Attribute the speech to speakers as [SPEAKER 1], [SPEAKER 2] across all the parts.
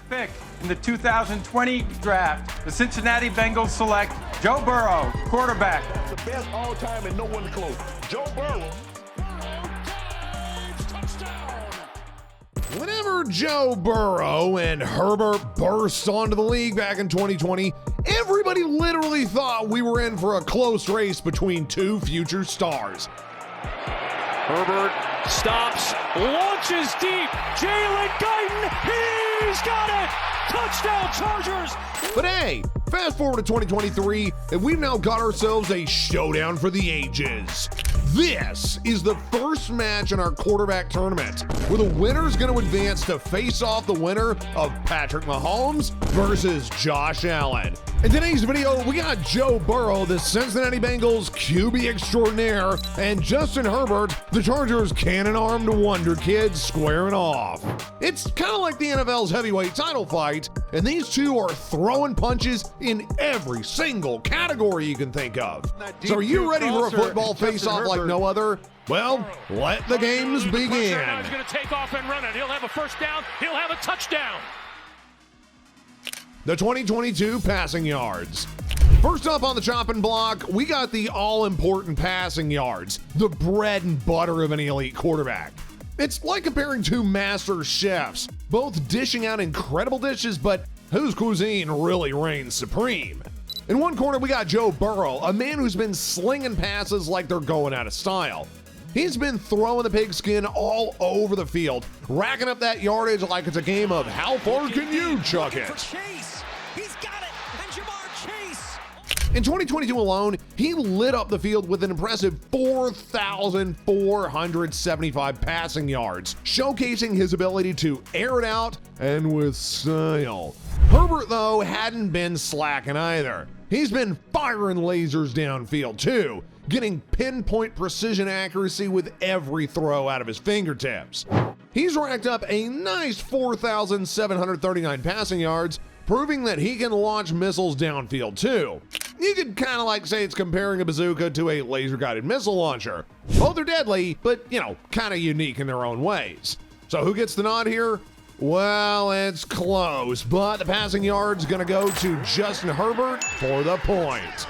[SPEAKER 1] pick in the 2020 draft, the Cincinnati Bengals select Joe Burrow, quarterback.
[SPEAKER 2] The best all time and no one close. Joe Burrow.
[SPEAKER 3] Whenever Joe Burrow and Herbert burst onto the league back in 2020, everybody literally thought we were in for a close race between two future stars.
[SPEAKER 4] Herbert stops, launches deep. Jalen Guyton, he's got it! Touchdown Chargers!
[SPEAKER 3] But hey, fast forward to 2023, and we've now got ourselves a showdown for the ages. This is the first match in our quarterback tournament, where the winner's going to advance to face off the winner of Patrick Mahomes versus Josh Allen. In today's video, we got Joe Burrow, the Cincinnati Bengals QB extraordinaire, and Justin Herbert, the Chargers' cannon-armed wonderkid, squaring off. It's kind of like the NFL's heavyweight title fight, and these two are throwing punches in every single category you can think of. So are you ready for a football face-off like no other? Well, let the games begin.
[SPEAKER 4] Now he's going to take off and run it. He'll have a first down. He'll have a touchdown.
[SPEAKER 3] The 2022 passing yards. First up on the chopping block, we got the all-important passing yards, the bread and butter of any elite quarterback. It's like comparing two master chefs, both dishing out incredible dishes, but whose cuisine really reigns supreme? In one corner, we got Joe Burrow, a man who's been slinging passes like they're going out of style. He's been throwing the pigskin all over the field, racking up that yardage like it's a game of how far can you chuck it?
[SPEAKER 5] He's got it, and Jamar Chase.
[SPEAKER 3] In 2022 alone, he lit up the field with an impressive 4,475 passing yards, showcasing his ability to air it out and with style. Herbert, though, hadn't been slacking either. He's been firing lasers downfield, too, getting pinpoint precision accuracy with every throw out of his fingertips. He's racked up a nice 4,739 passing yards, proving that he can launch missiles downfield too. You could kind of like say it's comparing a bazooka to a laser-guided missile launcher. Both are deadly, but, you know, kind of unique in their own ways. So who gets the nod here? Well, it's close, but the passing yard's gonna go to Justin Herbert for the point.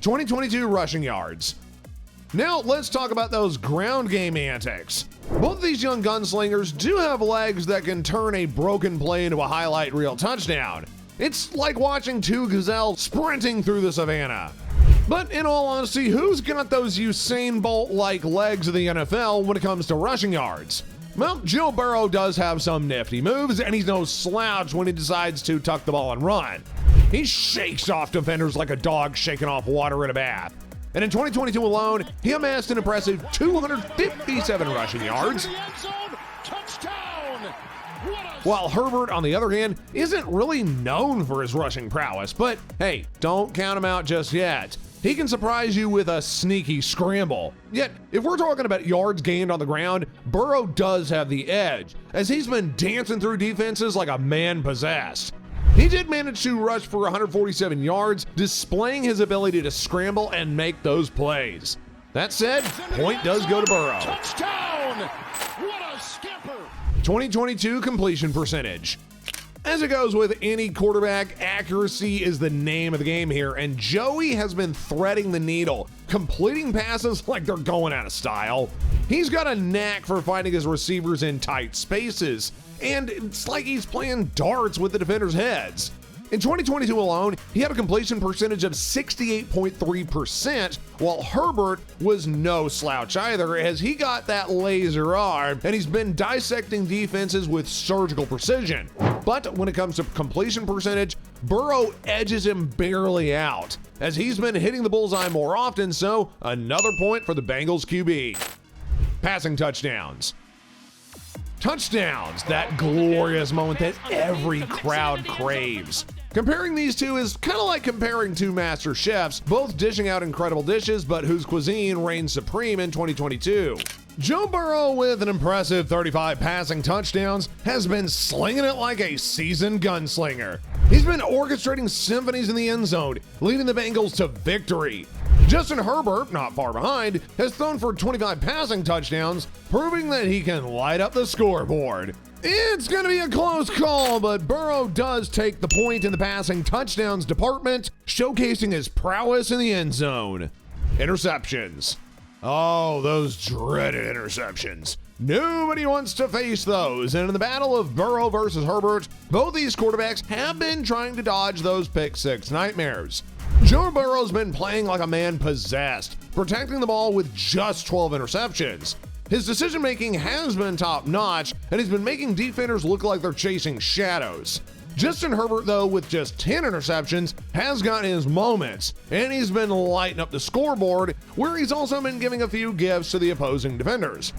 [SPEAKER 3] 2022 rushing yards. Now let's talk about those ground game antics. Both of these young gunslingers do have legs that can turn a broken play into a highlight reel touchdown. It's like watching two gazelles sprinting through the savannah. But in all honesty, who's got those Usain Bolt-like legs of the NFL when it comes to rushing yards? Well, Joe Burrow does have some nifty moves, and he's no slouch when he decides to tuck the ball and run. He shakes off defenders like a dog shaking off water in a bath. And in 2022 alone, he amassed an impressive 257 rushing yards. While Herbert, on the other hand, isn't really known for his rushing prowess, but hey, don't count him out just yet. He can surprise you with a sneaky scramble. Yet, if we're talking about yards gained on the ground, Burrow does have the edge, as he's been dancing through defenses like a man possessed. He did manage to rush for 147 yards, displaying his ability to scramble and make those plays. That said, point does go to Burrow.
[SPEAKER 2] Touchdown! What a skipper!
[SPEAKER 3] 2022 completion percentage. As it goes with any quarterback, accuracy is the name of the game here, and Joey has been threading the needle, completing passes like they're going out of style. He's got a knack for finding his receivers in tight spaces, and it's like he's playing darts with the defenders' heads. In 2022 alone, he had a completion percentage of 68.3%, while Herbert was no slouch either, as he got that laser arm, and he's been dissecting defenses with surgical precision. But when it comes to completion percentage, Burrow edges him barely out, as he's been hitting the bullseye more often, so another point for the Bengals QB. Passing touchdowns. Touchdowns, that glorious moment that every crowd craves. Comparing these two is kind of like comparing two master chefs, both dishing out incredible dishes, but whose cuisine reigns supreme in 2022. Joe Burrow, with an impressive 35 passing touchdowns, has been slinging it like a seasoned gunslinger. He's been orchestrating symphonies in the end zone, leading the Bengals to victory. Justin Herbert, not far behind, has thrown for 25 passing touchdowns, proving that he can light up the scoreboard. It's going to be a close call, but Burrow does take the point in the passing touchdowns department, showcasing his prowess in the end zone. Interceptions. Oh, those dreaded interceptions. Nobody wants to face those, and in the battle of Burrow versus Herbert, both these quarterbacks have been trying to dodge those pick six nightmares. Joe Burrow's been playing like a man possessed, protecting the ball with just 12 interceptions. His decision-making has been top-notch, and he's been making defenders look like they're chasing shadows. Justin Herbert, though, with just 10 interceptions, has got his moments, and he's been lighting up the scoreboard, where he's also been giving a few gifts to the opposing defenders.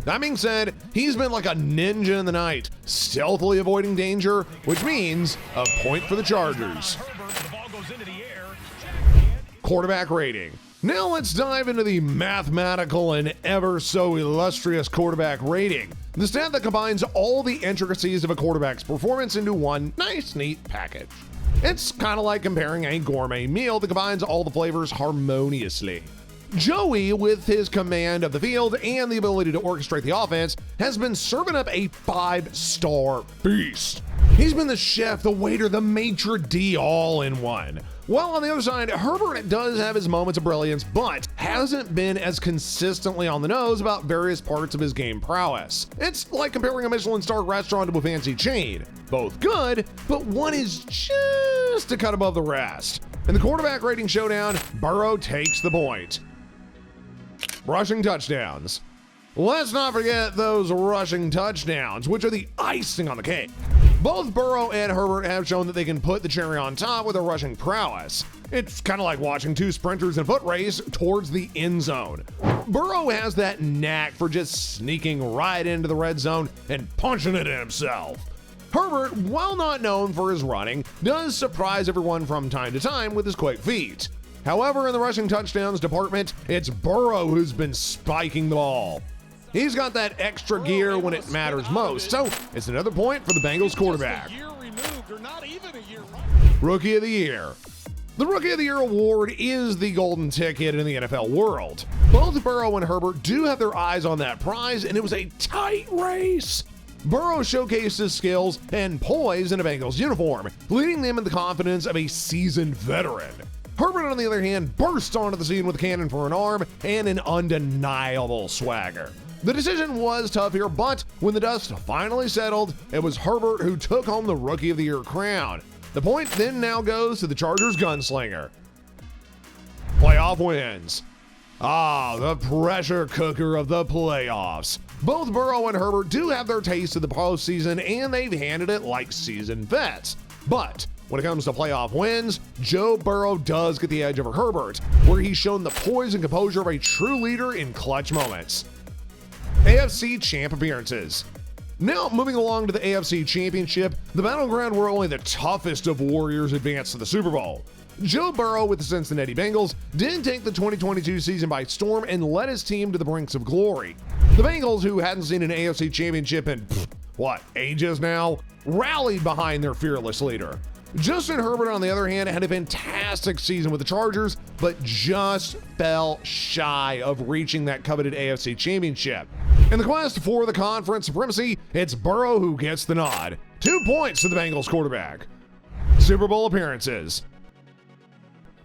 [SPEAKER 3] That being said, he's been like a ninja in the night, stealthily avoiding danger, which means a point for the Chargers. Quarterback rating. Now let's dive into the mathematical and ever so illustrious quarterback rating, the stat that combines all the intricacies of a quarterback's performance into one nice, neat package. It's kind of like comparing a gourmet meal that combines all the flavors harmoniously. Joey, with his command of the field and the ability to orchestrate the offense, has been serving up a 5-star feast. He's been the chef, the waiter, the maitre d' all in one. While on the other side, Herbert does have his moments of brilliance, but hasn't been as consistently on the nose about various parts of his game prowess. It's like comparing a Michelin star restaurant to a fancy chain. Both good, but one is just a cut above the rest. In the quarterback rating showdown, Burrow takes the point. Rushing touchdowns. Let's not forget those rushing touchdowns, which are the icing on the cake. Both Burrow and Herbert have shown that they can put the cherry on top with their rushing prowess. It's kind of like watching two sprinters in a foot race towards the end zone. Burrow has that knack for just sneaking right into the red zone and punching it in himself. Herbert, while not known for his running, does surprise everyone from time to time with his quick feet. However, in the rushing touchdowns department, it's Burrow who's been spiking the ball. He's got that extra gear when it matters most, so it's another point for the Bengals quarterback. Rookie of the Year. The Rookie of the Year award is the golden ticket in the NFL world. Both Burrow and Herbert do have their eyes on that prize, and it was a tight race. Burrow showcased his skills and poise in a Bengals uniform, leading them in the confidence of a seasoned veteran. Herbert, on the other hand, burst onto the scene with a cannon for an arm and an undeniable swagger. The decision was tough here, but when the dust finally settled, it was Herbert who took home the Rookie of the Year crown. The point then now goes to the Chargers gunslinger. Playoff wins. The pressure cooker of the playoffs. Both Burrow and Herbert do have their taste of the postseason, and they've handled it like seasoned vets. But when it comes to playoff wins, Joe Burrow does get the edge over Herbert, where he's shown the poise and composure of a true leader in clutch moments. AFC Champ Appearances. Now, moving along to the AFC Championship, the battleground where only the toughest of warriors advance to the Super Bowl. Joe Burrow with the Cincinnati Bengals did take the 2022 season by storm and led his team to the brinks of glory. The Bengals, who hadn't seen an AFC Championship in, ages now, rallied behind their fearless leader. Justin Herbert, on the other hand, had a fantastic season with the Chargers, but just fell shy of reaching that coveted AFC Championship. In the quest for the conference supremacy, it's Burrow who gets the nod. 2 points to the Bengals quarterback. Super Bowl appearances.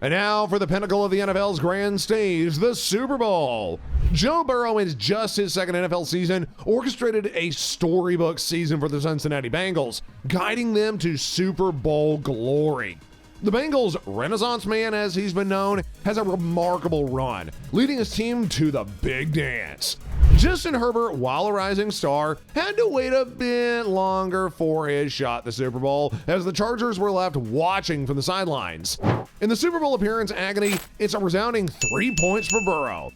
[SPEAKER 3] And now for the pinnacle of the NFL's grand stage, the Super Bowl. Joe Burrow, in just his second NFL season, orchestrated a storybook season for the Cincinnati Bengals, guiding them to Super Bowl glory. The Bengals' Renaissance man, as he's been known, has a remarkable run, leading his team to the big dance. Justin Herbert, while a rising star, had to wait a bit longer for his shot at the Super Bowl, as the Chargers were left watching from the sidelines. In the Super Bowl appearance agony, it's a resounding 3 points for Burrow.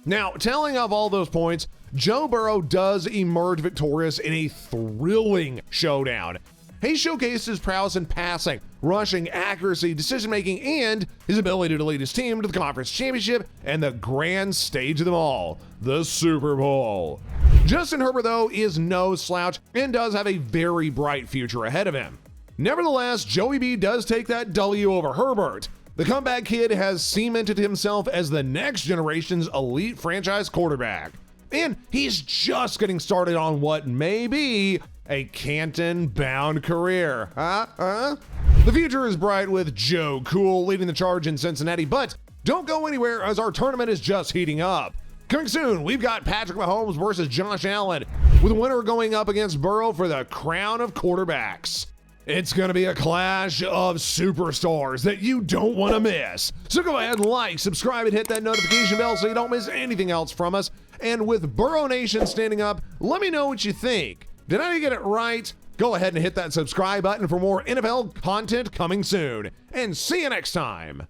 [SPEAKER 3] Now, tallying up all those points, Joe Burrow does emerge victorious in a thrilling showdown. He showcased his prowess in passing, rushing, accuracy, decision-making, and his ability to lead his team to the conference championship and the grand stage of them all, the Super Bowl. Justin Herbert, though, is no slouch and does have a very bright future ahead of him. Nevertheless, Joey B does take that W over Herbert. The comeback kid has cemented himself as the next generation's elite franchise quarterback. And he's just getting started on what may be a Canton-bound career. The future is bright with Joe Cool leading the charge in Cincinnati, but don't go anywhere as our tournament is just heating up. Coming soon, we've got Patrick Mahomes versus Josh Allen, with a winner going up against Burrow for the crown of quarterbacks. It's going to be a clash of superstars that you don't want to miss. So go ahead and like, subscribe, and hit that notification bell so you don't miss anything else from us. And with Burrow Nation standing up, let me know what you think. Did I get it right? Go ahead and hit that subscribe button for more NFL content coming soon. And see you next time.